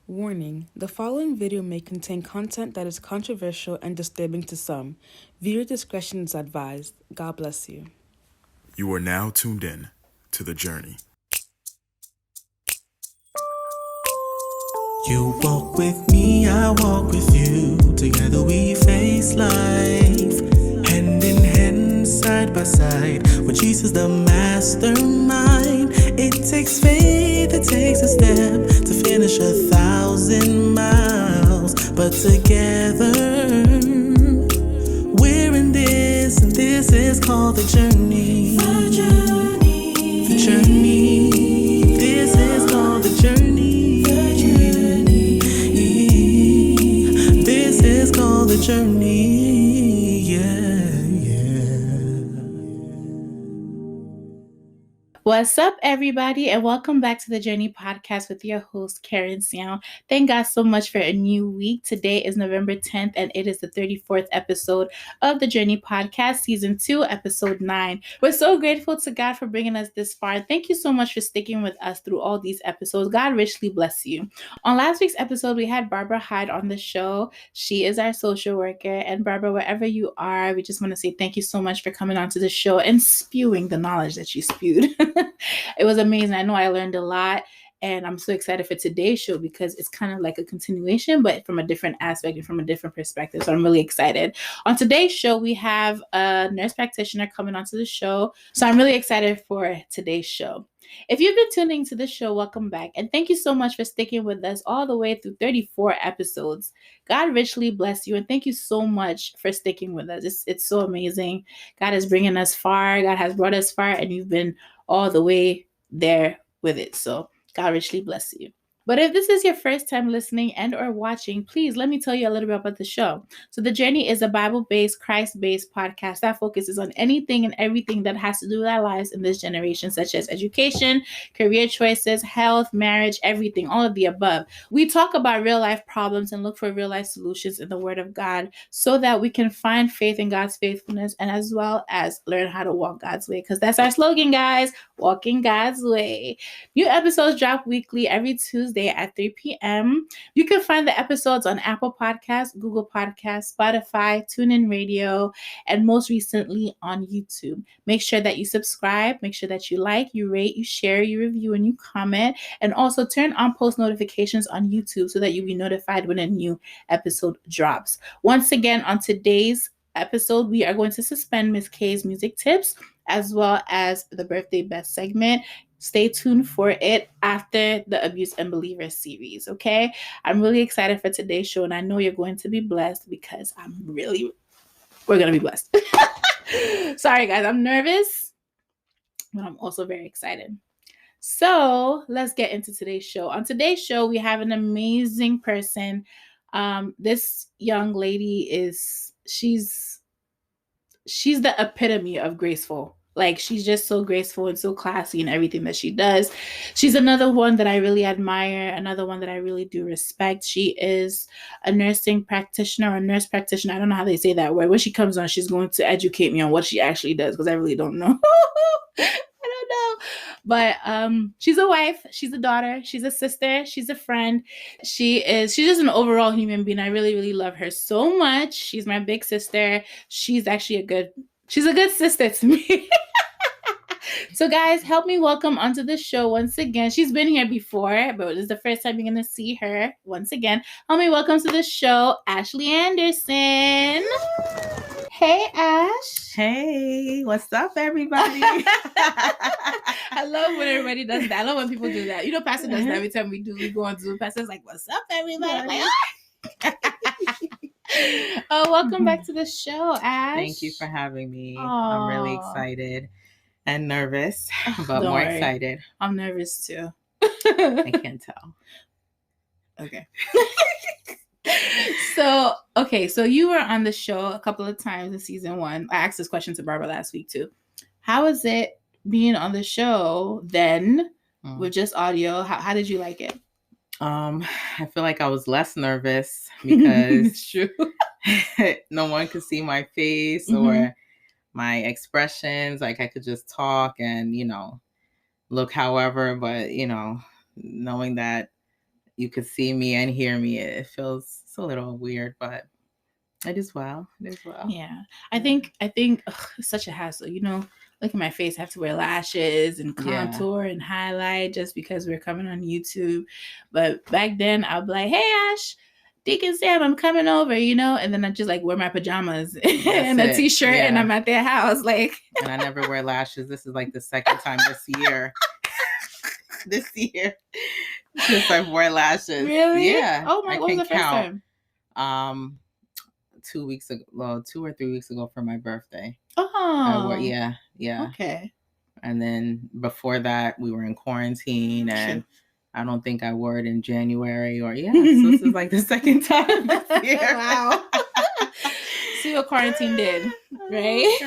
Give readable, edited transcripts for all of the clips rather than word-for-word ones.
Warning, the following video may contain content that is controversial and disturbing to some. Viewer discretion is advised. God bless you. You are now tuned in to The Journey. You walk with me, I walk with you. Together we face life, hand in hand, side by side. With Jesus the mastermind, it takes faith, it takes a step to finish 1,000 miles. But together, we're in this, and this is called the journey. The journey. The journey. This is called the journey. The journey. This is called the journey. Yeah. What's up, everybody, and welcome back to the Journey Podcast with your host, Karen Xiao. Thank God so much for a new week. Today is November 10th, and it is the 34th episode of the Journey Podcast, Season 2, Episode 9. We're so grateful to God for bringing us this far. Thank you so much for sticking with us through all these episodes. God richly bless you. On last week's episode, we had Barbara Hyde on the show. She is our social worker. And Barbara, wherever you are, we just want to say thank you so much for coming onto the show and spewing the knowledge that you spewed. It was amazing. I know I learned a lot, and I'm so excited for today's show because it's kind of like a continuation, but from a different aspect and from a different perspective. So I'm really excited. On today's show, we have a nurse practitioner coming onto the show. So I'm really excited for today's show. If you've been tuning to the show, welcome back. And thank you so much for sticking with us all the way through 34 episodes. God richly bless you. And thank you so much for sticking with us. It's so amazing. God is bringing us far. God has brought us far, and you've been all the way there with it. So God richly bless you. But if this is your first time listening and or watching, please let me tell you a little bit about the show. So The Journey is a Bible-based, Christ-based podcast that focuses on anything and everything that has to do with our lives in this generation, such as education, career choices, health, marriage, everything, all of the above. We talk about real-life problems and look for real-life solutions in the Word of God so that we can find faith in God's faithfulness and as well as learn how to walk God's way, because that's our slogan, guys, walking God's way. New episodes drop weekly every Tuesday at 3 p.m. You can find the episodes on Apple Podcasts, Google Podcasts, Spotify, TuneIn Radio, and most recently on YouTube. Make sure that you subscribe, make sure that you like, you rate, you share, you review, and you comment, and also turn on post notifications on YouTube so that you'll be notified when a new episode drops. Once again, on today's episode, we are going to suspend Miss K's music tips as well as the birthday best segment. Stay tuned for it after the Abuse and Believers series, okay? I'm really excited for today's show, and I know you're going to be blessed because we're going to be blessed. Sorry, guys, I'm nervous, but I'm also very excited. So let's get into today's show. On today's show, we have an amazing person. This young lady she's the epitome of graceful. Like, she's just so graceful and so classy in everything that she does. She's another one that I really admire, another one that I really do respect. She is a nursing practitioner or a nurse practitioner. I don't know how they say that word. When she comes on, she's going to educate me on what she actually does because I really don't know. I don't know. But she's a wife, she's a daughter, she's a sister, she's a friend. She's just an overall human being. I really, really love her so much. She's my big sister. She's actually a good sister to me. So guys, help me welcome onto the show once again. She's been here before, but this is the first time you're going to see her once again. Help me welcome to the show, Ashley Anderson. Hey, Ash. Hey, what's up, everybody? I love when everybody does that. I love when people do that. You know, Pastor does that every time we go on Zoom. Pastor's like, what's up, everybody? I'm like, oh, welcome back to the show, Ash. Thank you for having me. Aww. I'm really excited and nervous, but more excited. I'm nervous too. I can't tell. Okay. So you were on the show a couple of times in season 1. I asked this question to Barbara last week too. How is it being on the show then with just audio? How did you like it? I feel like I was less nervous because True. no one could see my face or my expressions. Like, I could just talk and, look however, but, knowing that you could see me and hear me. It feels it's a little weird, but it is well. It is well. Yeah. I think it's such a hassle. Look at my face. I have to wear lashes and Yeah. contour and highlight just because we're coming on YouTube. But back then I'll be like, hey Ash, Deacon Sam, I'm coming over, and then I just like wear my pajamas and a it. t-shirt and Yeah. I'm at their house. Like, And I never wear lashes. This is like the second time this year. This year. Since I've worn lashes. really? Yeah. Oh my, I what was can the first count. time? 2 weeks ago, well, 2 or 3 weeks ago for my birthday. Oh. Yeah. Okay. And then before that, we were in quarantine, and Sure. I don't think I wore it in January so this is like the second time this year. Wow. See what quarantine did, right?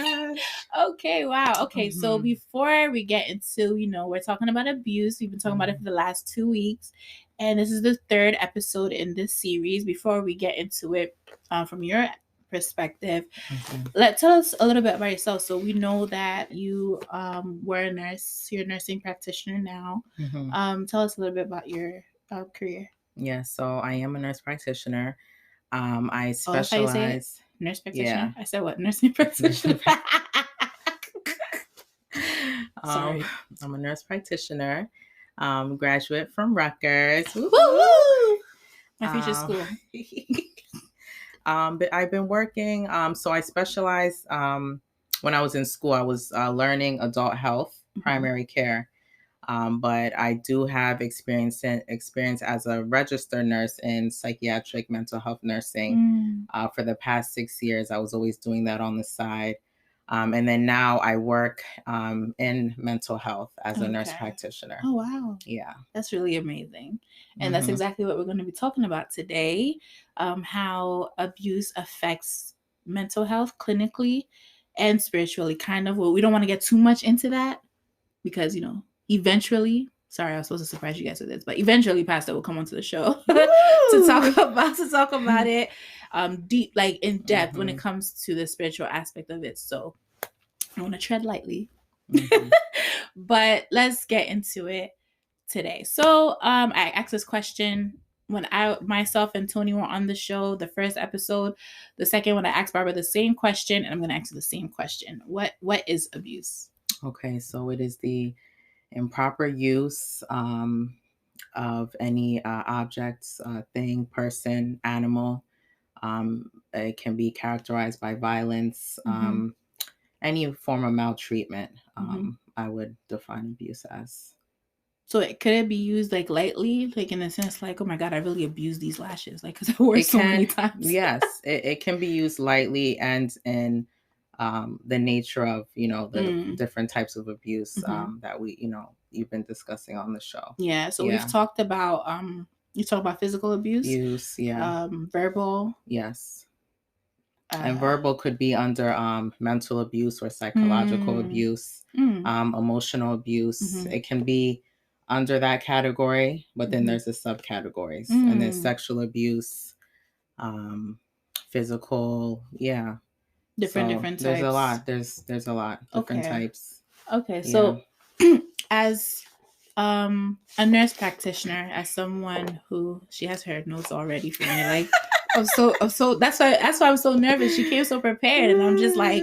Oh, Okay, wow. Okay, so Mhm. before we get into, we're talking about abuse. We've been talking about it for the last 2 weeks, and this is the third episode in this series. Before we get into it, from your perspective, tell us a little bit about yourself. So we know that you were a nurse. You're a nursing practitioner now. Tell us a little bit about your career. Yeah, so I am a nurse practitioner. I Oh, that's how you say it? specialize. Nurse practitioner? Yeah. I said what? Nursing practitioner? Sorry. I'm a nurse practitioner. Graduate from Rutgers. Woo-hoo! My future school. But I've been working. So I specialized when I was in school. I was learning adult health, primary care. But I do have experience as a registered nurse in psychiatric mental health nursing. For the past 6 years, I was always doing that on the side. And then now I work in mental health as a nurse practitioner. Oh, wow. Yeah. That's really amazing. And that's exactly what we're going to be talking about today, how abuse affects mental health clinically and spiritually, kind of. Well, we don't want to get too much into that because, eventually, sorry, I was supposed to surprise you guys with this, but eventually Pastor will come onto the show to talk about it deep, like in depth when it comes to the spiritual aspect of it. So I want to tread lightly, but let's get into it today. So I asked this question when myself and Tony were on the show, the first episode. The second one, I asked Barbara the same question, and I'm going to ask you the same question. What is abuse? Okay, so it is the improper use of any objects, thing, person, animal. It can be characterized by violence, any form of maltreatment. I would define abuse as. So could it be used like lightly, like in a sense, like, oh my God, I really abused these lashes, like because I wore so many times. Yes, it can be used lightly and in the nature of the different types of abuse that we you've been discussing on the show. Yeah. So we've talked about you talk about physical abuse, verbal. Yes. And verbal could be under mental abuse or psychological abuse, emotional abuse. It can be under that category, but then there's the subcategories, and there's sexual abuse, physical, different types. There's a lot. There's a lot different types. Okay, so as a nurse practitioner, as someone who she has her notes already for me, like so that's why I'm so nervous. She came so prepared, and I'm just like,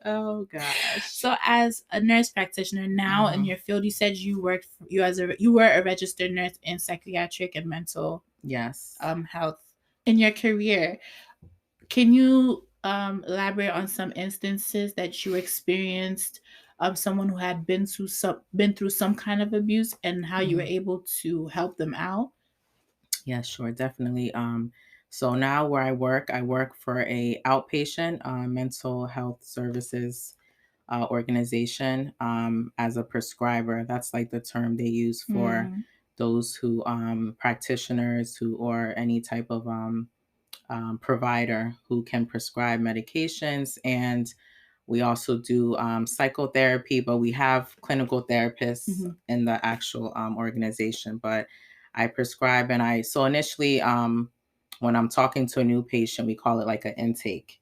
oh gosh. So as a nurse practitioner now in your field, you said you were a registered nurse in psychiatric and mental health. In your career, can you elaborate on some instances that you experienced of someone who had been through some kind of abuse and how you were able to help them out? Yeah, sure, definitely. So now where I work for a outpatient mental health services organization as a prescriber. That's like the term they use for those who practitioners who or any type of provider who can prescribe medications. And we also do psychotherapy, but we have clinical therapists in the actual organization. But I prescribe so initially when I'm talking to a new patient, we call it like an intake.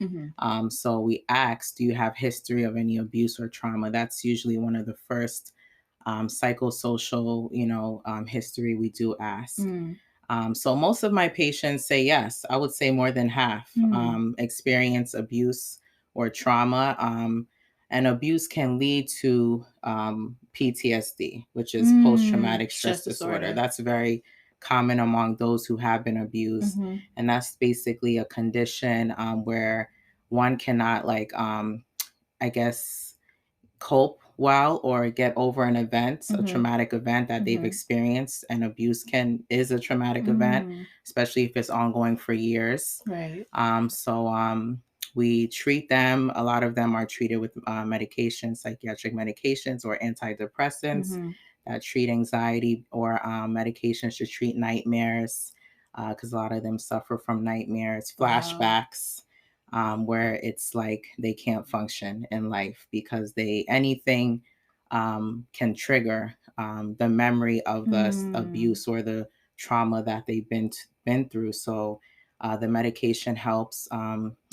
So we ask, do you have history of any abuse or trauma? That's usually one of the first psychosocial, history, we do ask. So most of my patients say yes. I would say more than half experience abuse or trauma. And abuse can lead to PTSD, which is post-traumatic stress disorder. That's very common among those who have been abused. And that's basically a condition where one cannot I guess, cope well or get over an event, a traumatic event that they've experienced. And abuse is a traumatic event, especially if it's ongoing for years. Right. So we treat them. A lot of them are treated with medications, psychiatric medications or antidepressants that treat anxiety, or medications to treat nightmares, because a lot of them suffer from nightmares, flashbacks. Where it's like they can't function in life because anything can trigger the memory of the abuse or the trauma that they've been through. So the medication helps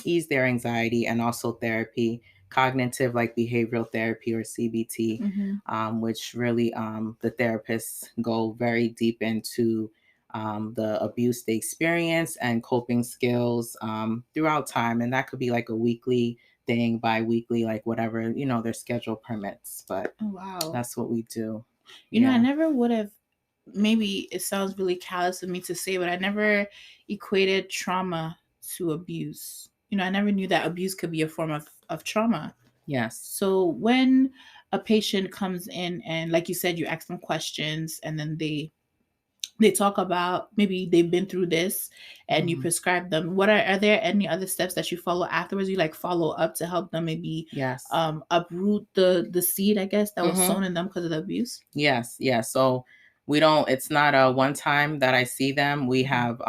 ease their anxiety, and also therapy, cognitive behavioral therapy or CBT, which really the therapists go very deep into the abuse they experience and coping skills throughout time. And that could be like a weekly thing, bi-weekly, whatever, their schedule permits. But that's what we do. I never would have, maybe it sounds really callous of me to say, but I never equated trauma to abuse. I never knew that abuse could be a form of trauma. Yes. So when a patient comes in and, like you said, you ask them questions, and then they talk about maybe they've been through this, and you prescribe them. What are there any other steps that you follow afterwards? You follow up to help them maybe uproot the seed, I guess, that was sown in them because of the abuse? Yes. So it's not a one time that I see them. We have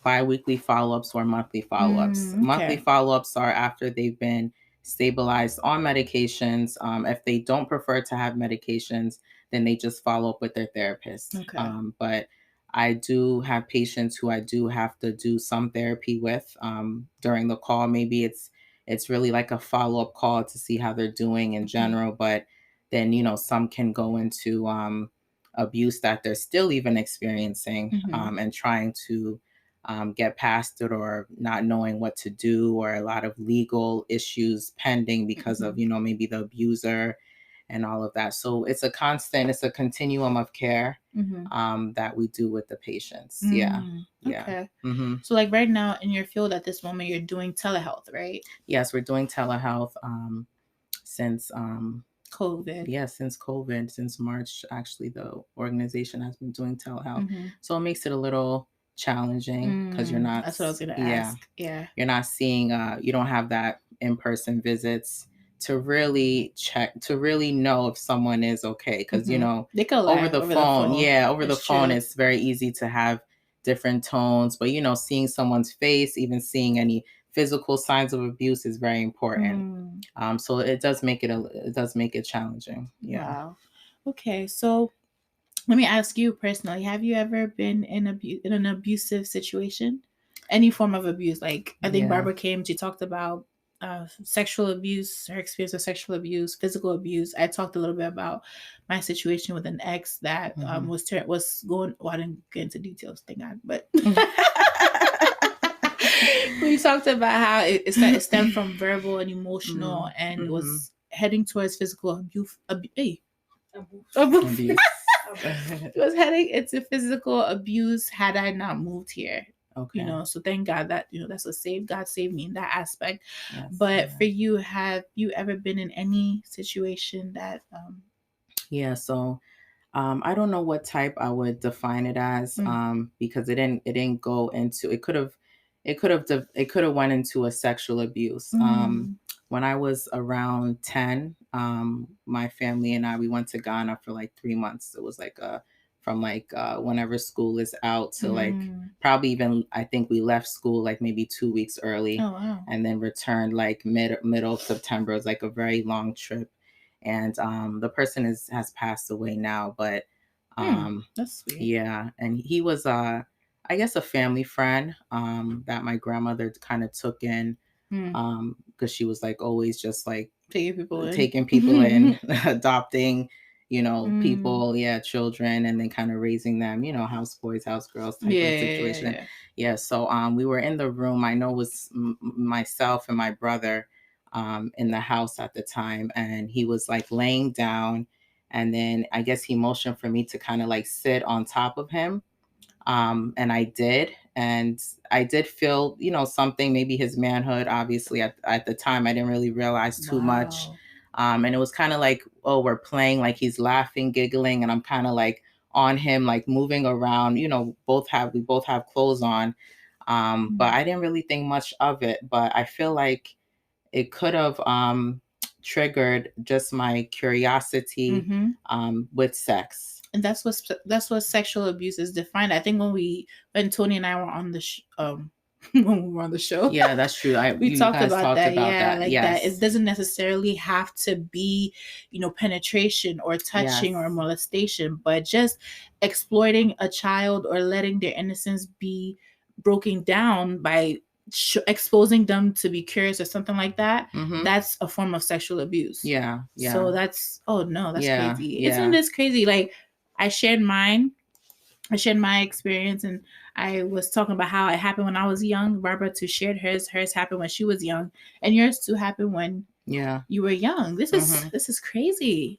bi-weekly follow-ups or monthly follow-ups. Okay. Monthly follow-ups are after they've been stabilized on medications. If they don't prefer to have medications, then they just follow up with their therapist. Okay. But I do have patients who I do have to do some therapy with during the call. Maybe it's really like a follow-up call to see how they're doing in general. But then, some can go into abuse that they're still even experiencing and trying to get past it, or not knowing what to do, or a lot of legal issues pending because of, maybe the abuser and all of that. So it's a continuum of care that we do with the patients. Yeah. Okay. So right now in your field at this moment, you're doing telehealth, right? Yes, we're doing telehealth since COVID. Yeah, since COVID, since March, actually, the organization has been doing telehealth. So it makes it a little challenging because you're not. That's what I was going to ask. Yeah. You're not seeing, you don't have that in-person visits to really check, to really know if someone is okay. Because, they can over the phone. Yeah, over the phone, true. it's very easy to have different tones. But, seeing someone's face, even seeing any physical signs of abuse is very important. So it does make it challenging. Yeah. Wow. Okay. So let me ask you personally, have you ever been in an abusive situation? Any form of abuse? I think Barbara came, she talked about sexual abuse, her experience of sexual abuse, physical abuse. I talked a little bit about my situation with an ex that was going, well, I didn't get into details, thank God, but we talked about how it stemmed from verbal and emotional, and it was heading towards physical abuse. It was heading into physical abuse had I not moved here. Okay. So thank God that, that's what God saved me in that aspect. Yes, but for you, have you ever been in any situation that Yeah, so I don't know what type I would define it as, because it didn't go into, it could have went into a sexual abuse. When I was around 10, my family and I, we went to Ghana for 3 months. It was from whenever school is out to probably even, I think we left school maybe 2 weeks early. Oh, wow. And then returned middle of September. It was a very long trip. And the person has passed away now, but that's sweet. Yeah. And he was I guess a family friend that my grandmother kind of took in, because she was always just taking people in, adopting, people, children, and then kind of raising them, houseboys, house girls type of situation. So we were in the room. I know it was myself and my brother in the house at the time, and he was like laying down, and then I guess he motioned for me to kind of like sit on top of him. And I did. And I did feel, something, maybe his manhood. Obviously, at the time, I didn't really realize too much. And it was kind of like, oh, we're playing, like he's laughing, giggling, and I'm kind of like on him, like moving around. We both have clothes on. But I didn't really think much of it. But I feel like it could have triggered just my curiosity with sex. And that's what sexual abuse is defined. I think when Tony and I were on the when we were on the show, that's true. We talked about that. That it doesn't necessarily have to be, penetration or touching or molestation, but just exploiting a child or letting their innocence be broken down by exposing them to be curious or something like that. That's a form of sexual abuse. So that's crazy. Isn't this crazy? Like, I shared my experience, and I was talking about how it happened when I was young. Barbara too shared hers happened when she was young, and yours too happened when you were young. This is crazy.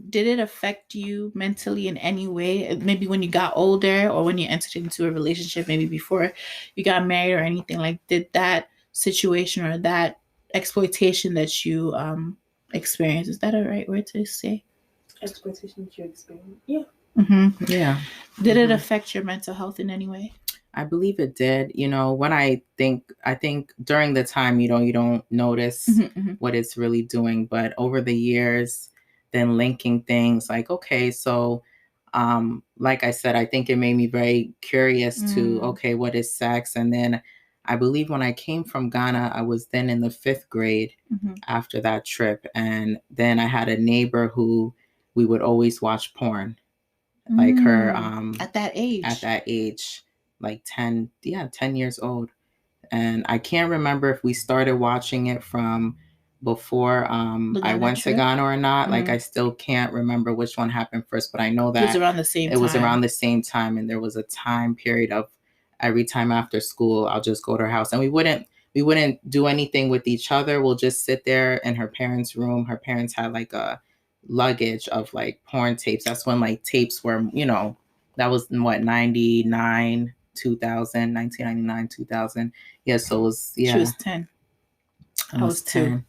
Did it affect you mentally in any way? Maybe when you got older, or when you entered into a relationship, maybe before you got married or anything? Like, did that situation or that exploitation that you experienced, is that a right word to say? Exploitation that you experienced? Yeah. Did it affect your mental health in any way? I believe it did. When I think during the time, you don't notice what it's really doing, but over the years, then linking things like, okay, so like I said, I think it made me very curious to, okay, what is sex? And then I believe when I came from Ghana, I was then in the 5th grade after that trip. And then I had a neighbor who we would always watch porn. Like her at that age, like 10 years old. And I can't remember if we started watching it from before I went to Ghana or not. Like, I still can't remember which one happened first, but I know that it was around the same time. And there was a time period of every time after school, I'll just go to her house, and we wouldn't do anything with each other. We'll just sit there in her parents' room. Her parents had like a luggage of like porn tapes. That's when like tapes were, that was what, 1999, 2000. So it was, She was 10. I was 2.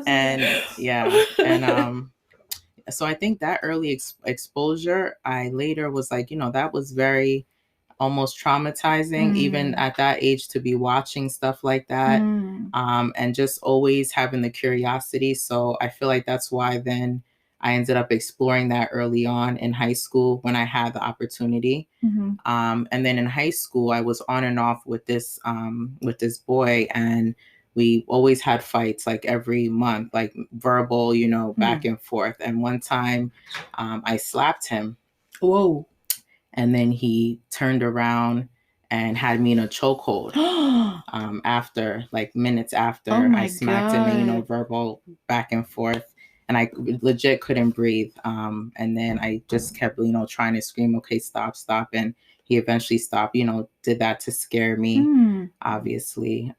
And so I think that early exposure, I later was like, that was very almost traumatizing, even at that age, to be watching stuff like that, and just always having the curiosity. So I feel like that's why then I ended up exploring that early on in high school when I had the opportunity. And then in high school, I was on and off with this boy, and we always had fights like every month, like verbal, back and forth. And one time I slapped him. Whoa. And then he turned around and had me in a chokehold after, like minutes after I smacked him, and, verbal back and forth. And I legit couldn't breathe. And then I just kept, trying to scream, okay, stop. And he eventually stopped, did that to scare me, obviously.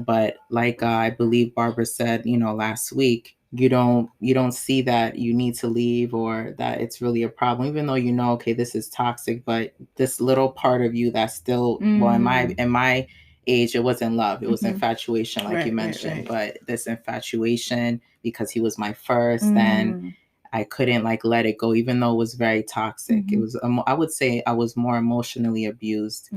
But like I believe Barbara said, last week, you don't see that you need to leave or that it's really a problem, even though okay, this is toxic, but this little part of you that's still, well, in my age, it wasn't love, it was infatuation, like you mentioned. But this infatuation, because he was my first, and I couldn't like let it go, even though it was very toxic. It was, I would say I was more emotionally abused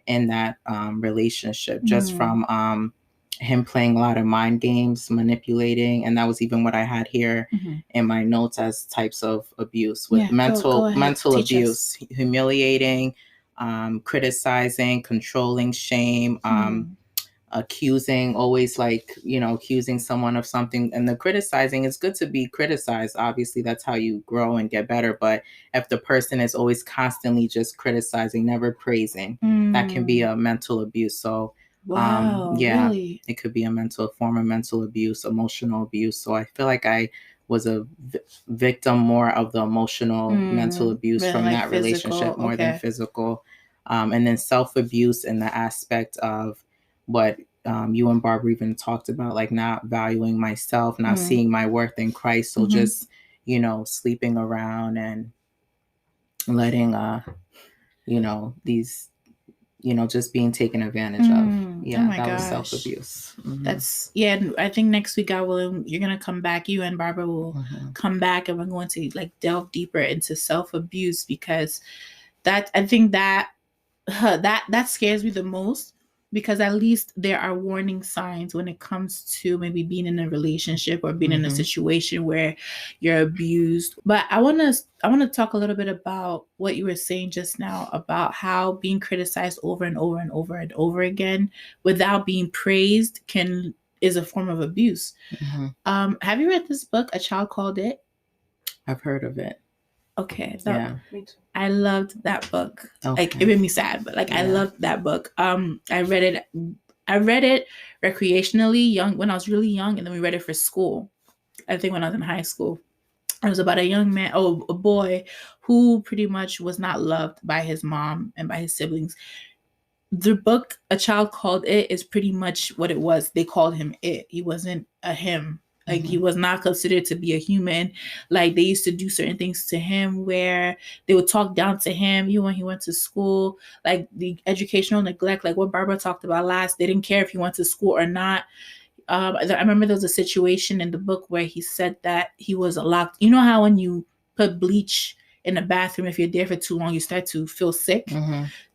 in that relationship, just from him playing a lot of mind games, manipulating. And that was even what I had here in my notes as types of abuse, with mental abuse, humiliating, criticizing, controlling, shame, accusing, always like, accusing someone of something. And the criticizing, is good to be criticized. Obviously, that's how you grow and get better. But if the person is always constantly just criticizing, never praising, that can be a mental abuse. So Wow, Yeah, really? it could be a form of mental abuse, emotional abuse. So I feel like I was a victim more of the emotional mental abuse Rather from like that relationship physical. more than Okay. physical. And then self-abuse in the aspect of what you and Barbara even talked about, like not valuing myself, not seeing my worth in Christ. So just, sleeping around and letting, these, just being taken advantage of. Oh Yeah, my that was gosh. self-abuse. That's I think next week you're gonna come back. You and Barbara will come back, and we're going to like delve deeper into self-abuse, because I think that that scares me the most, because at least there are warning signs when it comes to maybe being in a relationship or being in a situation where you're abused. But I want to talk a little bit about what you were saying just now about how being criticized over and over and over and over again without being praised is a form of abuse. Have you read this book, A Child Called It? I've heard of it. Okay. Yeah. I loved that book. Okay. Like, it made me sad, but I loved that book. I read it recreationally when I was really young, and then we read it for school. I think when I was in high school. It was about a boy who pretty much was not loved by his mom and by his siblings. The book, A Child Called It, is pretty much what it was. They called him it. He wasn't a him. Like, he was not considered to be a human. Like, they used to do certain things to him where they would talk down to him, even when he went to school. Like, the educational neglect, like what Barbara talked about last, they didn't care if he went to school or not. I remember there was a situation in the book where he said that he was locked. You know how when you put bleach in a bathroom, if you're there for too long, you start to feel sick?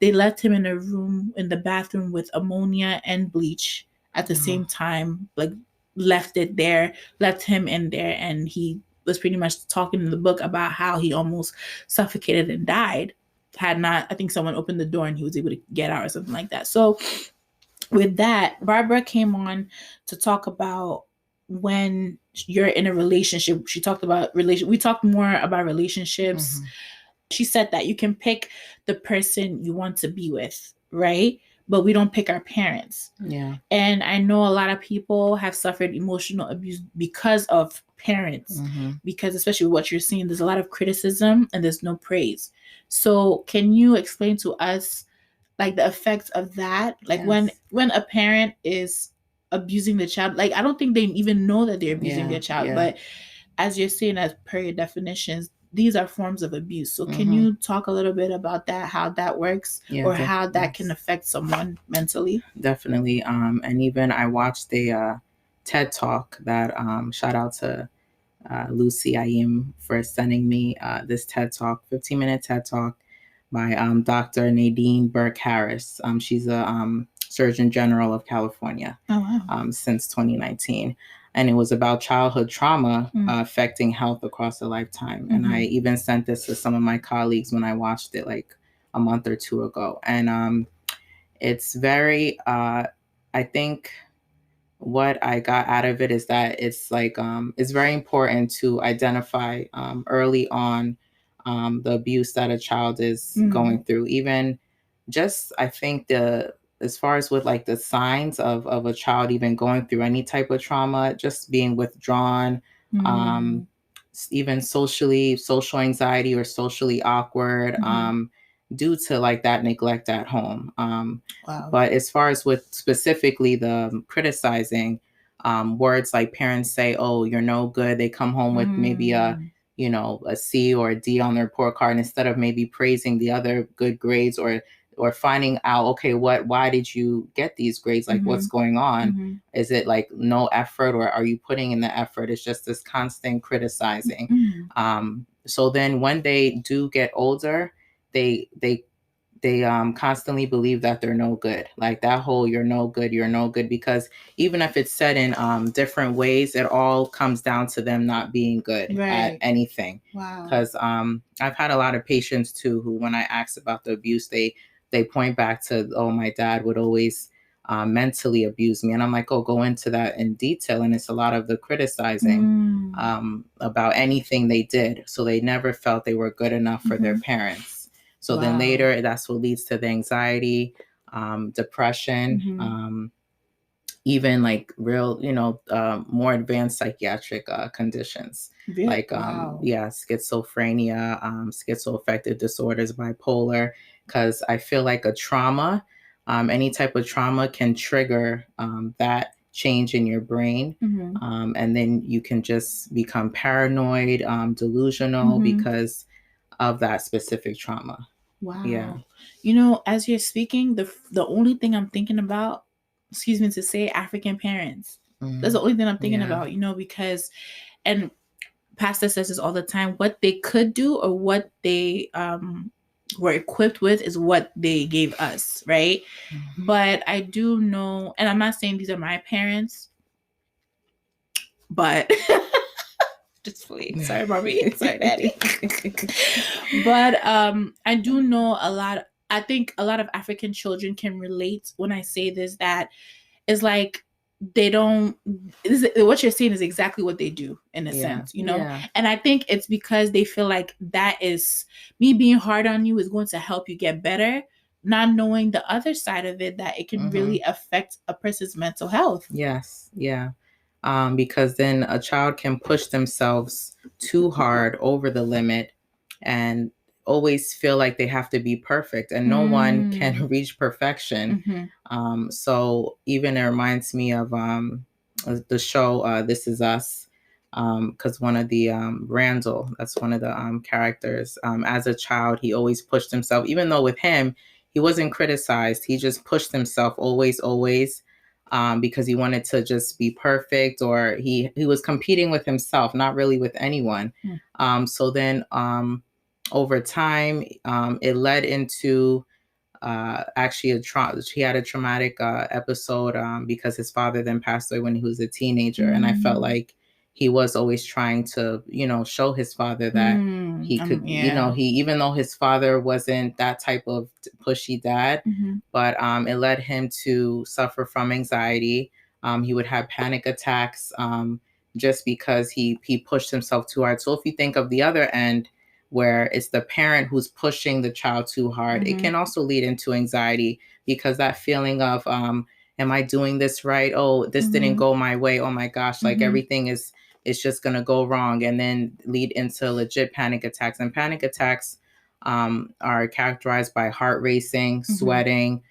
They left him in a room in the bathroom with ammonia and bleach at the same time, like left him in there, and he was pretty much talking in the book about how he almost suffocated and died had not, I think, someone opened the door and he was able to get out or something like that. So with that, Barbara came on to talk about when you're in a relationship. She talked about we talked more about relationships. She said that you can pick the person you want to be with, right? But we don't pick our parents. Yeah. And I know a lot of people have suffered emotional abuse because of parents, because especially what you're seeing, there's a lot of criticism and there's no praise. So can you explain to us like the effects of that? Like, when a parent is abusing the child, like I don't think they even know that they're abusing their child, but as you're saying, as per your definitions, these are forms of abuse. So can you talk a little bit about that, how that works, or how that can affect someone mentally? Definitely. And even I watched a TED Talk that shout out to Lucy Ayim for sending me this TED Talk, 15-minute TED Talk by Dr. Nadine Burke Harris. She's a Surgeon General of California since 2019. And it was about childhood trauma affecting health across a lifetime. And I even sent this to some of my colleagues when I watched it like a month or two ago. And it's very, I think what I got out of it is that it's like, it's very important to identify early on the abuse that a child is going through. Even just, I think as far as with like the signs of a child even going through any type of trauma, just being withdrawn, even social anxiety or socially awkward, due to like that neglect at home. But as far as with specifically the criticizing, words like parents say, "Oh, you're no good." They come home with maybe a C or a D on the report card instead of maybe praising the other good grades or finding out, okay, why did you get these grades? Like, what's going on? Is it like no effort, or are you putting in the effort? It's just this constant criticizing. So then when they do get older, they constantly believe that they're no good. Like that whole you're no good, because even if it's said in different ways, it all comes down to them not being good at anything. Because I've had a lot of patients too who, when I ask about the abuse, they point back to, oh, my dad would always mentally abuse me. And I'm like, oh, go into that in detail. And it's a lot of the criticizing about anything they did. So they never felt they were good enough for their parents. So then later, that's what leads to the anxiety, depression, even like real, more advanced psychiatric conditions, like schizophrenia, schizoaffective disorders, bipolar, because I feel like a trauma, any type of trauma can trigger that change in your brain. And then you can just become paranoid, delusional because of that specific trauma. Wow. Yeah. As you're speaking, the only thing I'm thinking about, excuse me to say, African parents. That's the only thing I'm thinking about, because, and Pastor says this all the time, what they could do or what they were equipped with is what they gave us, right? But I do know, and I'm not saying these are my parents, but just please. Sorry, mommy. Sorry, daddy. But I do know a lot. I think a lot of African children can relate when I say this, that it's like they don't, what you're saying is exactly what they do in a sense, and I think it's because they feel like that is me being hard on you is going to help you get better, not knowing the other side of it, that it can really affect a person's mental health. Yes. Yeah. Because then a child can push themselves too hard over the limit and always feel like they have to be perfect, and no one can reach perfection. So even it reminds me of the show This Is Us, because one of the Randall, that's one of the characters, as a child, he always pushed himself, even though with him, he wasn't criticized. He just pushed himself always, because he wanted to just be perfect, or he was competing with himself, not really with anyone. So then over time, it led into actually he had a traumatic episode because his father then passed away when he was a teenager. And I felt like he was always trying to, show his father that he could, he, even though his father wasn't that type of pushy dad, but it led him to suffer from anxiety. He would have panic attacks just because he pushed himself too hard. So if you think of the other end, where it's the parent who's pushing the child too hard, it can also lead into anxiety, because that feeling of, am I doing this right? Oh, this didn't go my way. Oh my gosh, like everything is just going to go wrong, and then lead into legit panic attacks. And panic attacks are characterized by heart racing, sweating,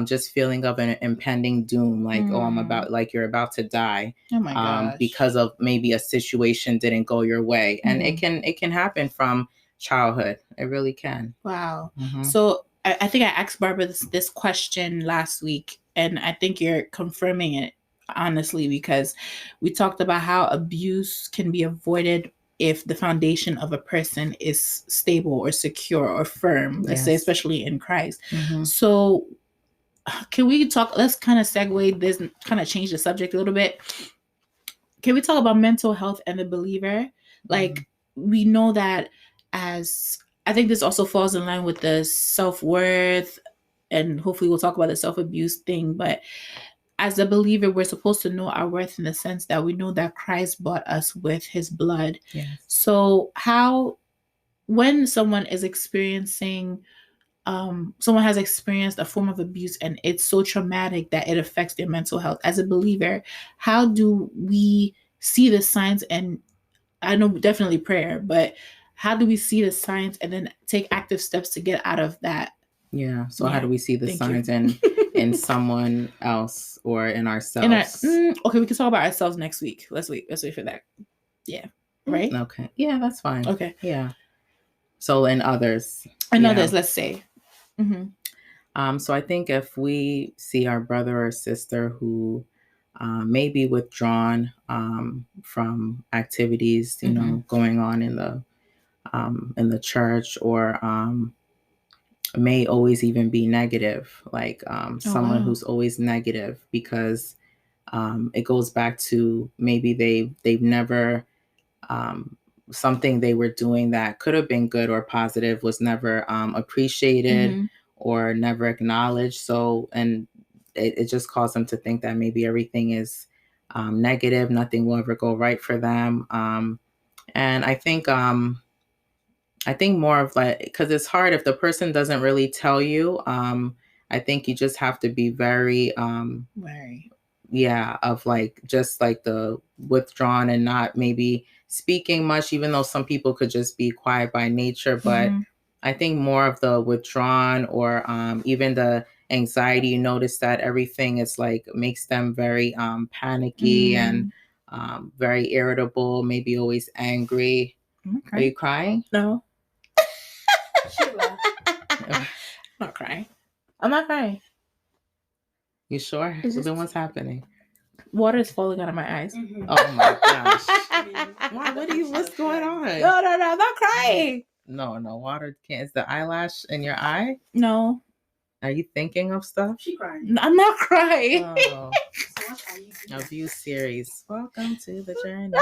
just feeling of an impending doom, like, you're about to die. Oh my gosh. Because of maybe a situation didn't go your way. And it can happen from childhood. It really can. Wow. So I think I asked Barbara this question last week, and I think you're confirming it, honestly, because we talked about how abuse can be avoided if the foundation of a person is stable or secure or firm, let's say, especially in Christ. So can we talk, let's kind of segue this, kind of change the subject a little bit. Can we talk about mental health and the believer? Like, we know that, as I think this also falls in line with the self-worth, and hopefully we'll talk about the self-abuse thing, but as a believer, we're supposed to know our worth in the sense that we know that Christ bought us with his blood. So when someone is experiencing, someone has experienced a form of abuse and it's so traumatic that it affects their mental health, as a believer, how do we see the signs? And I know definitely prayer, but how do we see the signs and then take active steps to get out of that? Yeah. So how do we see the signs in someone else or in ourselves? Okay, we can talk about ourselves next week. Let's wait for that. Yeah. Right? Okay. Yeah, that's fine. Okay. Yeah. So in others. Others, let's say. So I think if we see our brother or sister who may be withdrawn from activities, going on in the church, or may always even be negative, like someone who's always negative, because it goes back to maybe they've never, something they were doing that could have been good or positive was never appreciated or never acknowledged. So, and it just caused them to think that maybe everything is negative, nothing will ever go right for them. And I think more of like, because it's hard if the person doesn't really tell you. I think you just have to be very of like just like the withdrawn and not maybe speaking much, even though some people could just be quiet by nature. But I think more of the withdrawn or even the anxiety, you notice that everything is like makes them very panicky and very irritable, maybe always angry. Are you crying? No. I'm not crying. I'm not crying. You sure? So then what's happening? Water is falling out of my eyes. Oh my gosh. What's going on? No, I'm not crying. No, water can't. Is the eyelash in your eye? No. Are you thinking of stuff? She crying. I'm not crying. Oh. A view series. Welcome to the journey.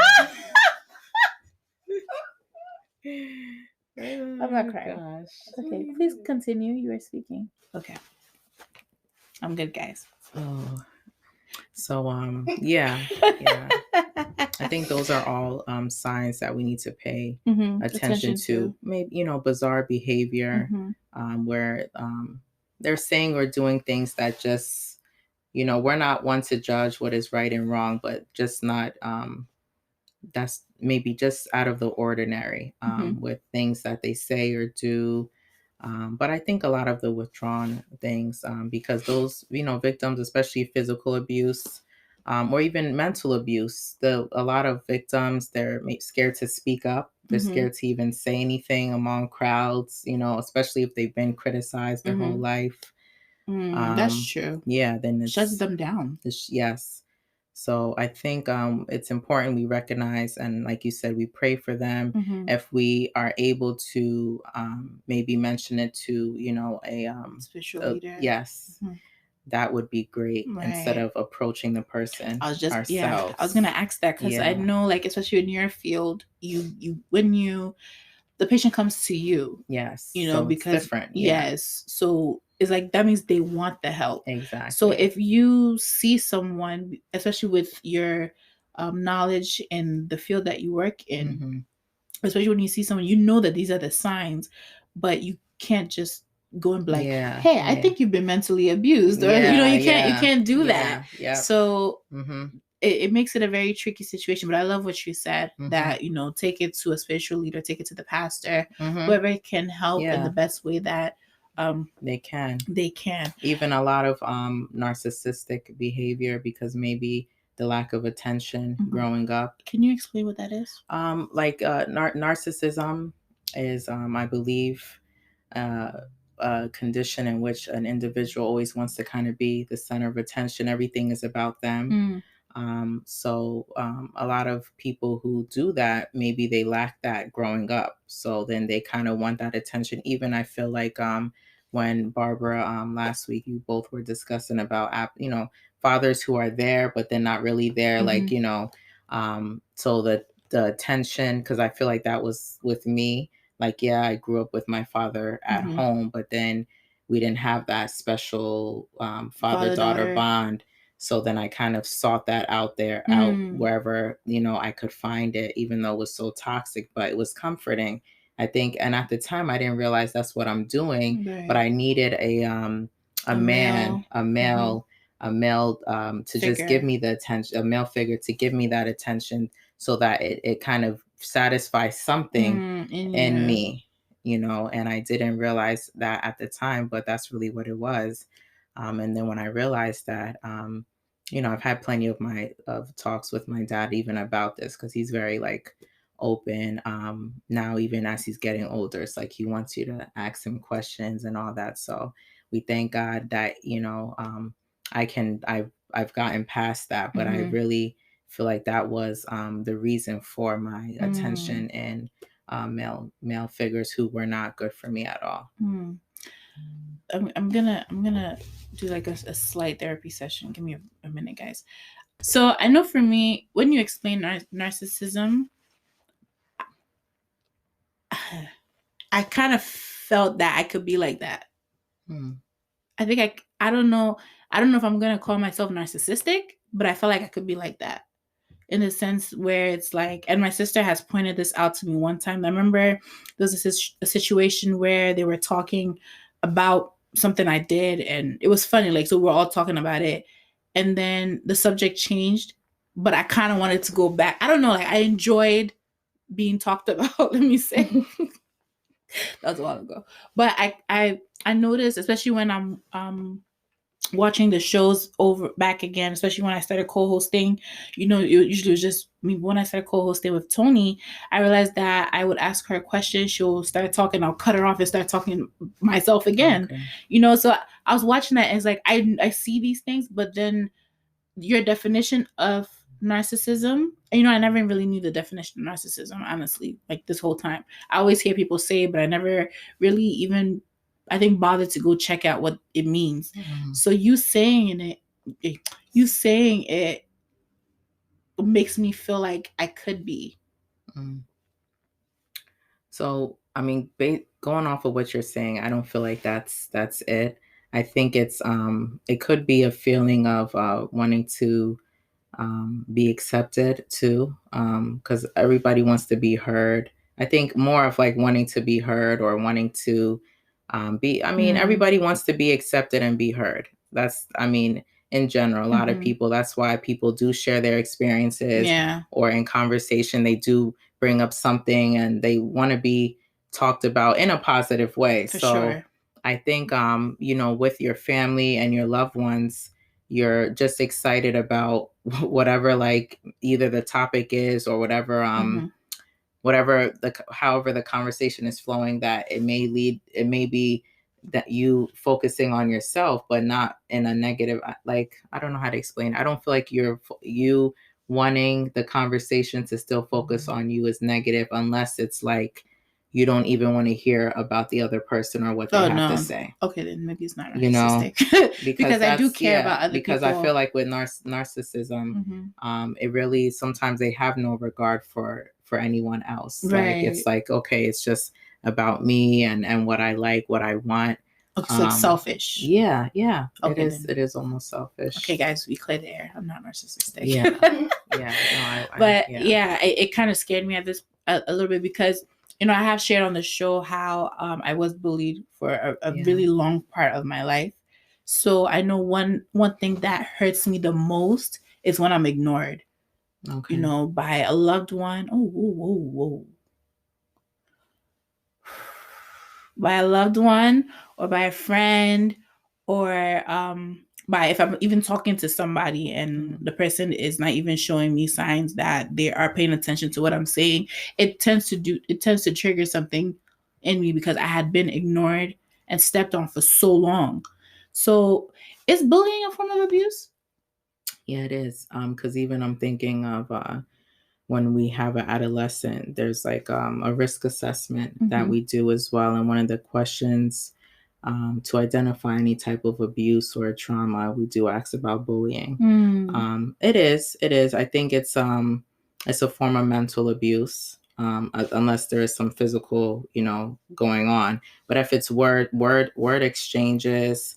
I'm not crying. Gosh. Okay, please continue. You were speaking. Okay. I'm good, guys. Oh. So yeah. I think those are all signs that we need to pay attention to. Maybe, bizarre behavior where they're saying or doing things that just, we're not one to judge what is right and wrong, but just not that's maybe just out of the ordinary with things that they say or do. But I think a lot of the withdrawn things, because those, victims, especially physical abuse or even mental abuse, a lot of victims, they're scared to speak up. They're scared to even say anything among crowds, especially if they've been criticized their whole life. That's true. Yeah, then it shuts them down. Yes. So I think it's important we recognize, and like you said, we pray for them. If we are able to maybe mention it to, a special leader. Yes. That would be great instead of approaching the person ourselves. Yeah, I was going to ask that because I know, like, especially in your field, when the patient comes to you. Yes. So because it's different. Yes. So it's like, that means they want the help. Exactly. So if you see someone, especially with your knowledge in the field that you work in, especially when you see someone, that these are the signs, but you can't just go and be like, hey, I think you've been mentally abused, or you can't do that. Yeah. So it makes it a very tricky situation. But I love what you said, that take it to a spiritual leader, take it to the pastor, whoever can help in the best way that they can. Even a lot of narcissistic behavior, because maybe the lack of attention growing up. Can you explain what that is? Narcissism is, I believe, a condition in which an individual always wants to kind of be the center of attention. Everything is about them. So a lot of people who do that, maybe they lack that growing up. So then they kind of want that attention. Even I feel like when Barbara, last week, you both were discussing about, fathers who are there, but they're not really there. Like, so the attention, because I feel like that was with me. Like, yeah, I grew up with my father at home, but then we didn't have that special father-daughter bond. So then I kind of sought that out there, out wherever, I could find it, even though it was so toxic, but it was comforting, I think. And at the time, I didn't realize that's what I'm doing, but I needed a male to figure. Just give me the attention, a male figure to give me that attention, so that it kind of satisfies something in me, and I didn't realize that at the time, but that's really what it was. And then when I realized that, I've had plenty of talks with my dad even about this, because he's very like open. Now, even as he's getting older, it's like he wants you to ask him questions and all that. So we thank God that, I've gotten past that, but I really feel like that was the reason for my attention in male figures who were not good for me at all. I'm gonna do like a slight therapy session. Give me a minute, guys. So I know for me, when you explain narcissism, I kind of felt that I could be like that. I think I don't know if I'm gonna call myself narcissistic, but I felt like I could be like that, in the sense where it's like, and my sister has pointed this out to me one time. I remember there was a situation where they were talking about something I did, and it was funny. Like, so we're all talking about it, and then the subject changed, but I kind of wanted to go back. I don't know. Like, I enjoyed being talked about. Let me say that was a while ago, but I noticed, especially when I'm watching the shows over back again, especially when I started co-hosting, it usually was just me. When I started co-hosting with Tony, I realized that I would ask her a question, she'll start talking, I'll cut her off and start talking myself again. Okay. So I was watching that, and it's like I see these things, but then your definition of narcissism, I never really knew the definition of narcissism, honestly, like this whole time. I always hear people say it, but I never really even, I think, bothered to go check out what it means. So you saying it makes me feel like I could be. So, I mean, going off of what you're saying, I don't feel like that's it. I think it's it could be a feeling of wanting to be accepted too, because everybody wants to be heard. I think more of like wanting to be heard or wanting to be. I mean, everybody wants to be accepted and be heard. That's, I mean, in general, a lot of people. That's why people do share their experiences, or in conversation they do bring up something and they want to be talked about in a positive way. For so sure. I think with your family and your loved ones, you're just excited about whatever, like either the topic is or whatever however the conversation is flowing, that it may be that you focusing on yourself, but not in a negative, like, I don't know how to explain. I don't feel like you wanting the conversation to still focus on you is negative, unless it's like you don't even want to hear about the other person or what they have to say. Okay, then maybe it's not narcissistic. Because I do care about other people. Because I feel like with narcissism, it really, sometimes they have no regard for anyone else. Right. Like, it's like, okay, it's just about me and what I like, what I want. It's like selfish. Yeah. Okay, it is almost selfish. Okay, guys, we clear the air. I'm not narcissistic. Yeah. It kind of scared me at this a little bit, because I have shared on the show how I was bullied for a really long part of my life. So I know one thing that hurts me the most is when I'm ignored. Okay. By a loved one. Oh, whoa. By a loved one, or by a friend, or if I'm even talking to somebody and the person is not even showing me signs that they are paying attention to what I'm saying, it tends to trigger something in me, because I had been ignored and stepped on for so long. So is bullying a form of abuse? Yeah, it is. Because even I'm thinking of when we have an adolescent, there's like a risk assessment that we do as well. And one of the questions to identify any type of abuse or trauma, we do ask about bullying. It is. I think it's a form of mental abuse, unless there is some physical, going on. But if it's word exchanges,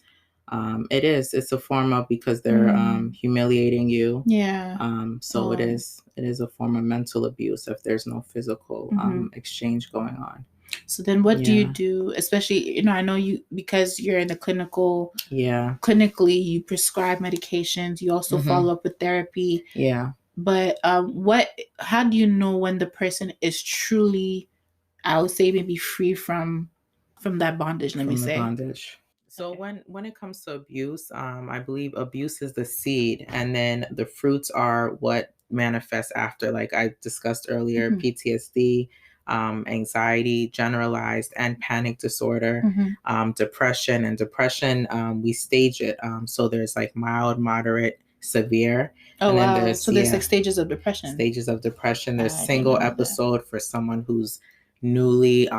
it's a form of, because they're humiliating you. Yeah. So it is a form of mental abuse if there's no physical exchange going on. So then what do you do, especially, I know you, because you're in the clinically you prescribe medications, you also follow up with therapy. Yeah. But how do you know when the person is truly, I would say, maybe free from that bondage, bondage. So when it comes to abuse, I believe abuse is the seed, and then the fruits are what manifests after. Like I discussed earlier, PTSD, anxiety, generalized and panic disorder, depression. And depression, we stage it. So there's like mild, moderate, severe. Oh, and wow. Then there's like stages of depression. Stages of depression. There's single episode for someone who's newly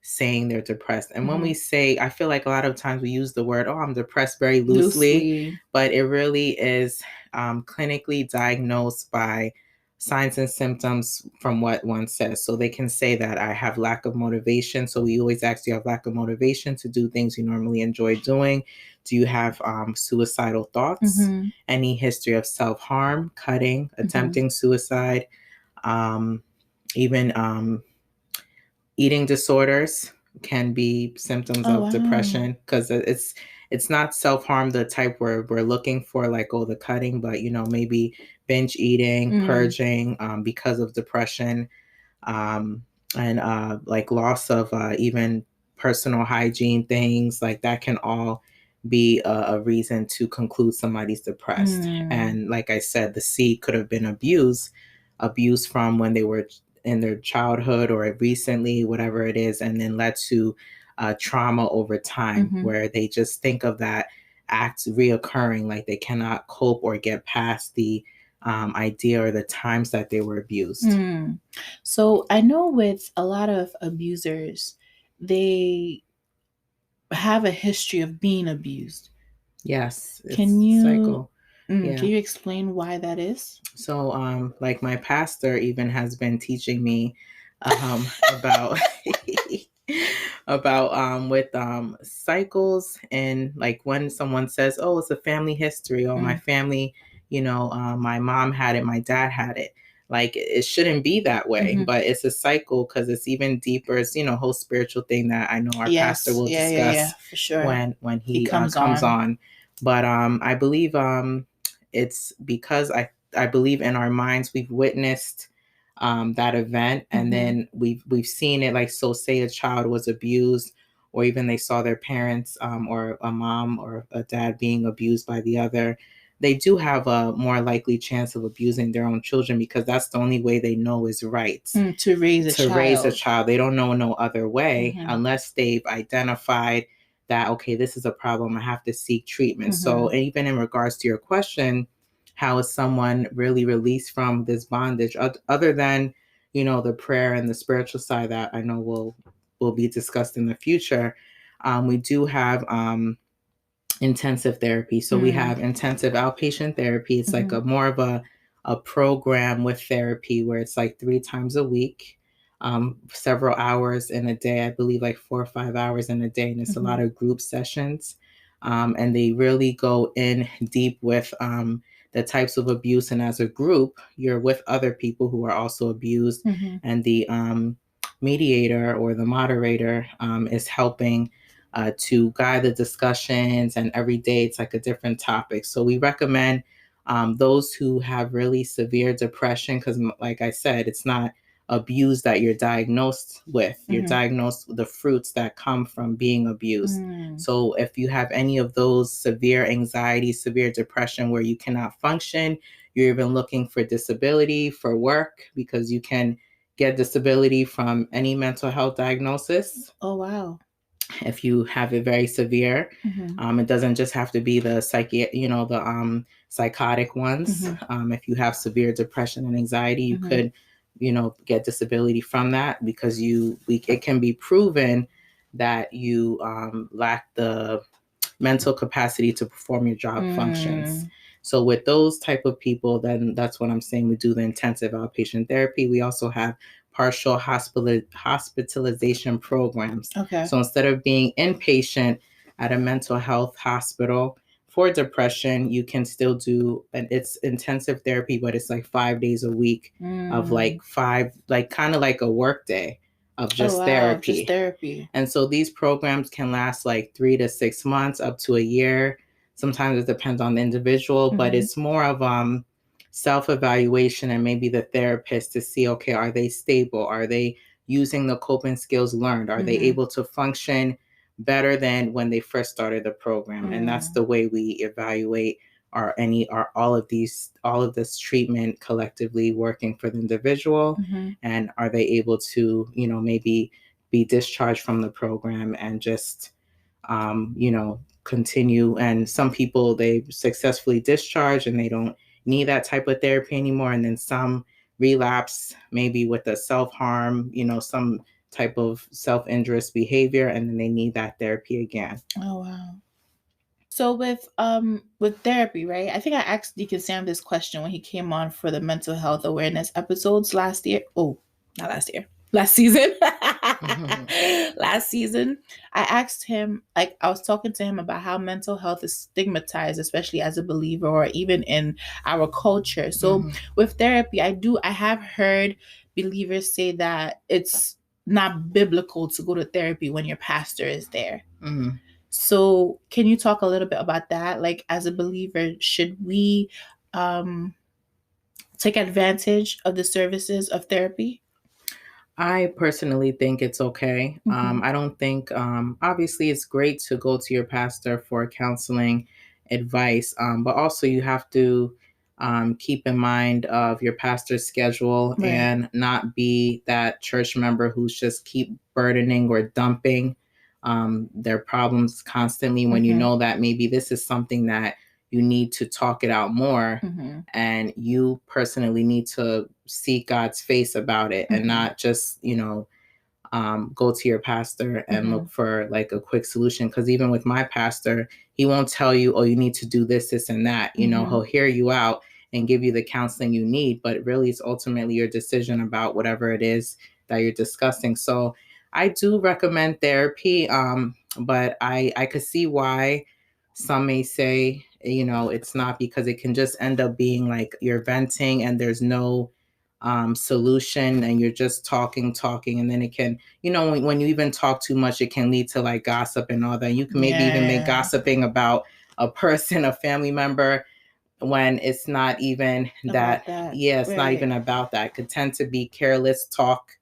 saying they're depressed. And when we say, I feel like a lot of times we use the word, oh, I'm depressed, very loosely. But it really is clinically diagnosed by signs and symptoms from what one says. So they can say that I have lack of motivation. So we always ask, do you have lack of motivation to do things you normally enjoy doing? Do you have suicidal thoughts? Any history of self-harm, cutting, attempting suicide, even eating disorders, can be symptoms Oh, of wow. depression, because it's not self-harm the type where we're looking for like, oh, the cutting, but maybe binge eating, purging, because of depression, and like loss of even personal hygiene things, like that can all be a reason to conclude somebody's depressed. And like I said, the C could have been abuse from when they were in their childhood or recently, whatever it is, and then led to trauma over time, where they just think of that act reoccurring, like they cannot cope or get past the idea or the times that they were abused. So I know with a lot of abusers, they have a history of being abused. Yes, it's Can you cycle. Can you explain why that is? So, like my pastor even has been teaching me about with cycles, and like when someone says, "Oh, it's a family history," or my family, my mom had it, my dad had it. Like it shouldn't be that way, but it's a cycle because it's even deeper. It's whole spiritual thing that I know our pastor will discuss for sure. when he comes on. But I believe it's because I believe in our minds we've witnessed that event, and then we've seen it. Like, so say a child was abused, or even they saw their parents or a mom or a dad being abused by the other, they do have a more likely chance of abusing their own children, because that's the only way they know is right to raise a child. They don't know no other way unless they've identified that, okay, this is a problem, I have to seek treatment. So even in regards to your question, how is someone really released from this bondage, other than the prayer and the spiritual side that I know will be discussed in the future? We do have intensive therapy. So we have intensive outpatient therapy. It's like a more of a program with therapy where it's like 3 times a week, several hours in a day, I believe like 4 or 5 hours in a day. And it's a lot of group sessions. And they really go in deep with the types of abuse. And as a group, you're with other people who are also abused. And the mediator or the moderator is helping to guide the discussions, and every day it's like a different topic. So we recommend those who have really severe depression, because like I said, it's not abuse that you're diagnosed with. You're diagnosed with the fruits that come from being abused. So if you have any of those severe anxiety, severe depression where you cannot function, you're even looking for disability for work, because you can get disability from any mental health diagnosis. Oh, wow. If you have it very severe, it doesn't just have to be the psychotic ones. If you have severe depression and anxiety, you could, get disability from that, because it can be proven that you lack the mental capacity to perform your job functions. So with those type of people, then that's what I'm saying. We do the intensive outpatient therapy. We also have partial hospitalization programs. Okay. So instead of being inpatient at a mental health hospital for depression, you can still do, and it's intensive therapy, but it's like 5 days a week of like kind of like a work day of just therapy. Just therapy. And so these programs can last like 3 to 6 months, up to a year. Sometimes it depends on the individual, but it's more of self-evaluation, and maybe the therapist to see, okay, are they stable? Are they using the coping skills learned? Are they able to function better than when they first started the program? And that's the way we evaluate all of this treatment collectively working for the individual, and are they able to, maybe be discharged from the program and just, continue. And some people, they successfully discharge and they don't need that type of therapy anymore. And then some relapse, maybe with a self-harm, some type of self-injurious behavior, and then they need that therapy again. Oh, wow. So with therapy, right? I think I asked Deacon Sam this question when he came on for the mental health awareness episodes last year. Oh, not last year. Last season. Last season, I asked him, like, I was talking to him about how mental health is stigmatized, especially as a believer or even in our culture. So with therapy, I have heard believers say that it's not biblical to go to therapy when your pastor is there. Mhm. So can you talk a little bit about that? Like, as a believer, should we take advantage of the services of therapy? I personally think it's okay. I don't think, obviously, it's great to go to your pastor for counseling advice, but also you have to keep in mind of your pastor's schedule Right. and not be that church member who's just keep burdening or dumping their problems constantly when you know that maybe this is something that you need to talk it out more, and you personally need to seek God's face about it and not just, go to your pastor and look for like a quick solution. Because even with my pastor, he won't tell you, oh, you need to do this, this, and that. He'll hear you out and give you the counseling you need, but really it's ultimately your decision about whatever it is that you're discussing. So I do recommend therapy, but I could see why some may say, it's not, because it can just end up being like you're venting and there's no solution, and you're just talking, and then it can, when you even talk too much, it can lead to like gossip and all that. You can maybe even make gossiping about a person, a family member, when it's not even that. Yeah, it's not even about that. It could tend to be careless talk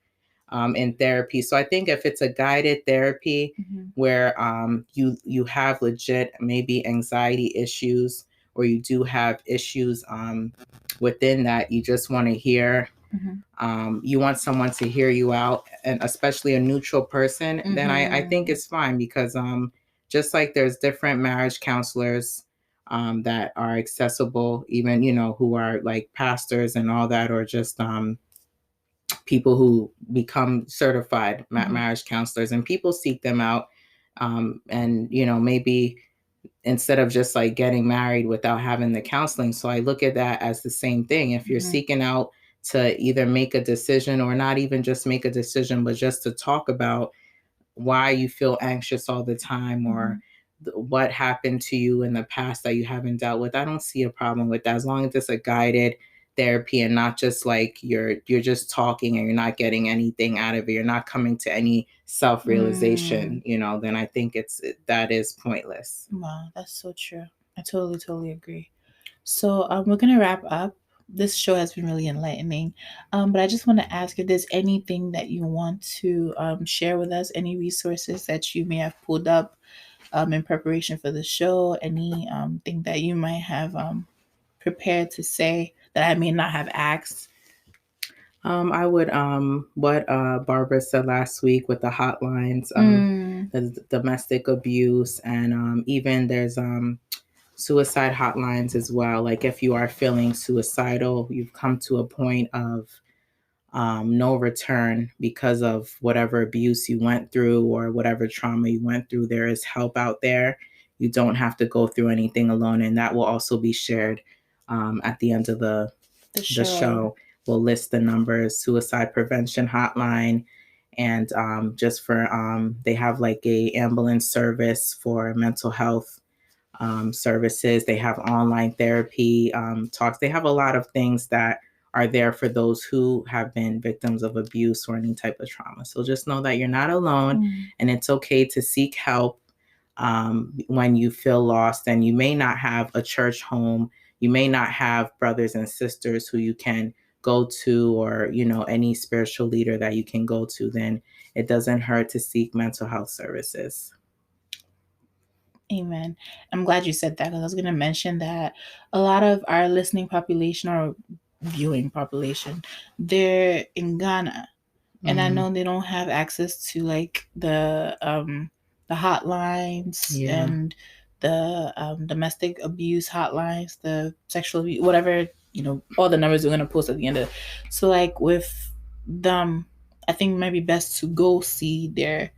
in therapy. So I think if it's a guided therapy where you have legit maybe anxiety issues, or you do have issues within that, you just want to hear, you want someone to hear you out, and especially a neutral person, then I think it's fine, because just like there's different marriage counselors that are accessible, even, who are like pastors and all that, or just people who become certified marriage counselors, and people seek them out. And, maybe instead of just like getting married without having the counseling. So I look at that as the same thing. If you're seeking out to either make a decision, or not even just make a decision, but just to talk about why you feel anxious all the time, or what happened to you in the past that you haven't dealt with, I don't see a problem with that, as long as it's a guided therapy and not just like you're just talking and you're not getting anything out of it, you're not coming to any self-realization, then I think that is pointless. Wow, that's so true. I totally agree. So we're gonna wrap up. This show has been really enlightening, but I just want to ask if there's anything that you want to share with us, any resources that you may have pulled up in preparation for the show, any thing that you might have prepared to say that I may not have asked. I would, what Barbara said last week with the hotlines, the domestic abuse, and even there's suicide hotlines as well. Like if you are feeling suicidal, you've come to a point of no return because of whatever abuse you went through or whatever trauma you went through, there is help out there. You don't have to go through anything alone, and that will also be shared at the end of the show. We'll list the numbers: suicide prevention hotline, and just for they have like a ambulance service for mental health services. They have online therapy talks. They have a lot of things that are there for those who have been victims of abuse or any type of trauma. So just know that you're not alone, and it's okay to seek help when you feel lost, and you may not have a church home. You may not have brothers and sisters who you can go to, or, any spiritual leader that you can go to. Then it doesn't hurt to seek mental health services. Amen. I'm glad you said that, because I was going to mention that a lot of our listening population or viewing population, they're in Ghana. And I know they don't have access to like the hotlines and the domestic abuse hotlines, the sexual abuse, whatever, all the numbers we're going to post at the end of it. So like with them, I think it might be best to go see their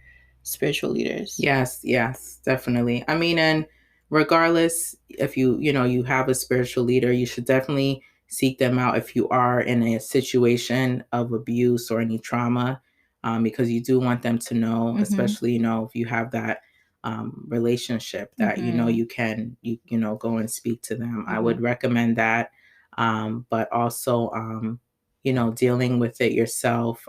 spiritual leaders. Yes, definitely. I mean, and regardless, if you have a spiritual leader, you should definitely seek them out if you are in a situation of abuse or any trauma, because you do want them to know, especially, if you have that relationship that, you can, go and speak to them. I would recommend that. But also, dealing with it yourself.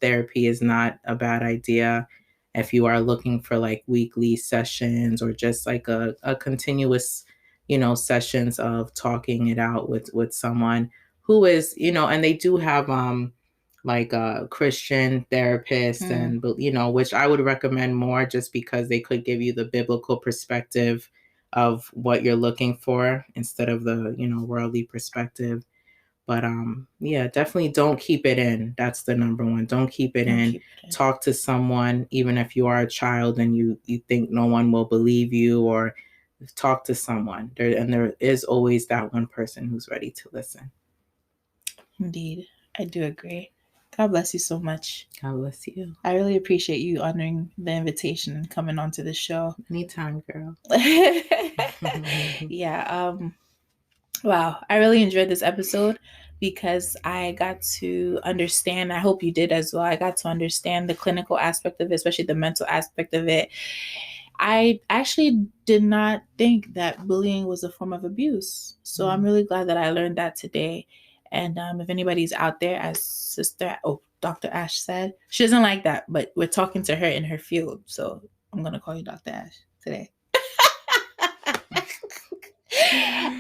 Therapy is not a bad idea if you are looking for like weekly sessions or just like a continuous, sessions of talking it out with someone who is, and they do have like a Christian therapist and, which I would recommend more just because they could give you the biblical perspective of what you're looking for instead of the, worldly perspective. But definitely don't keep it in. That's the number one. Don't keep it in. Talk to someone, even if you are a child and you think no one will believe you, or talk to someone. There is always that one person who's ready to listen. Indeed. I do agree. God bless you so much. God bless you. I really appreciate you honoring the invitation and coming onto the show. Anytime, girl. Yeah. Wow. I really enjoyed this episode because I got to understand, I hope you did as well, I got to understand the clinical aspect of it, especially the mental aspect of it. I actually did not think that bullying was a form of abuse. So I'm really glad that I learned that today. And if anybody's out there, as Dr. Ash said, she doesn't like that, but we're talking to her in her field. So I'm going to call you Dr. Ash today.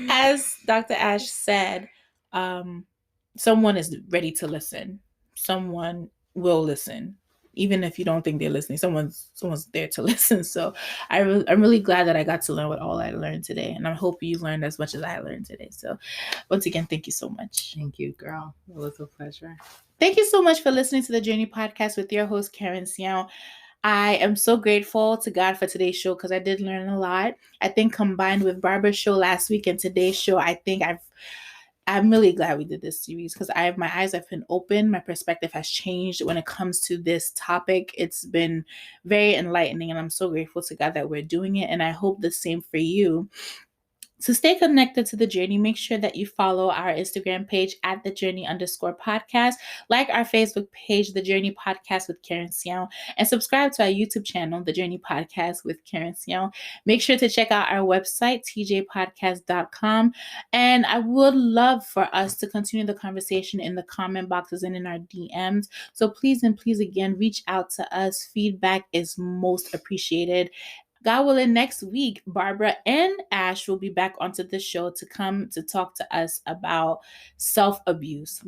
As Dr. Ash said, someone is ready to listen. Someone will listen. Even if you don't think they're listening, someone's there to listen. So I'm really glad that I got to learn what all I learned today. And I hope you learned as much as I learned today. So once again, thank you so much. Thank you, girl. It was a pleasure. Thank you so much for listening to the Journey Podcast with your host, Karen Xiao. I am so grateful to God for today's show because I did learn a lot. I think combined with Barbara's show last week and today's show, I'm really glad we did this series because my eyes have been open. My perspective has changed when it comes to this topic. It's been very enlightening, and I'm so grateful to God that we're doing it. And I hope the same for you. To stay connected to the journey, make sure that you follow our Instagram page at @thejourney_podcast, like our Facebook page, The Journey Podcast with Karen Xiao, and subscribe to our YouTube channel, The Journey Podcast with Karen Xiao. Make sure to check out our website, tjpodcast.com. And I would love for us to continue the conversation in the comment boxes and in our DMs. So please and please again, reach out to us. Feedback is most appreciated. God willing, next week, Barbara and Ash will be back onto the show to come to talk to us about self-abuse.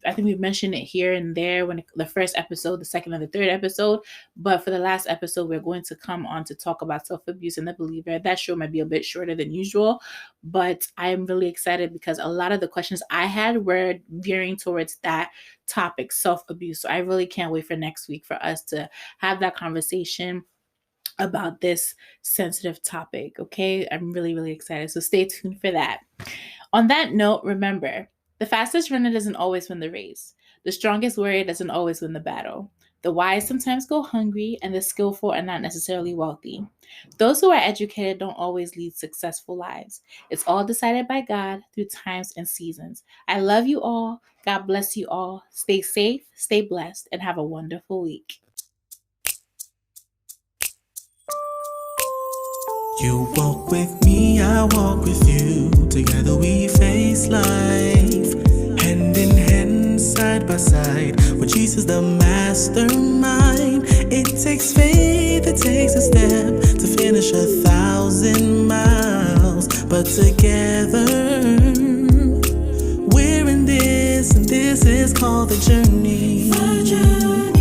I think we've mentioned it here and there when the first episode, the second and the third episode, but for the last episode, we're going to come on to talk about self-abuse in the believer. That show might be a bit shorter than usual, but I'm really excited because a lot of the questions I had were veering towards that topic, self-abuse. So I really can't wait for next week for us to have that conversation about this sensitive topic. Okay, I'm really, really excited. So stay tuned for that. On that note, remember, the fastest runner doesn't always win the race. The strongest warrior doesn't always win the battle. The wise sometimes go hungry, and the skillful are not necessarily wealthy. Those who are educated don't always lead successful lives. It's all decided by God through times and seasons. I love you all. God bless you all. Stay safe, stay blessed, and have a wonderful week. You walk with me, I walk with you. Together we face life, hand in hand, side by side. With Jesus the mastermind, it takes faith, it takes a step to finish 1,000 miles. But together, we're in this, and this is called the journey. The journey.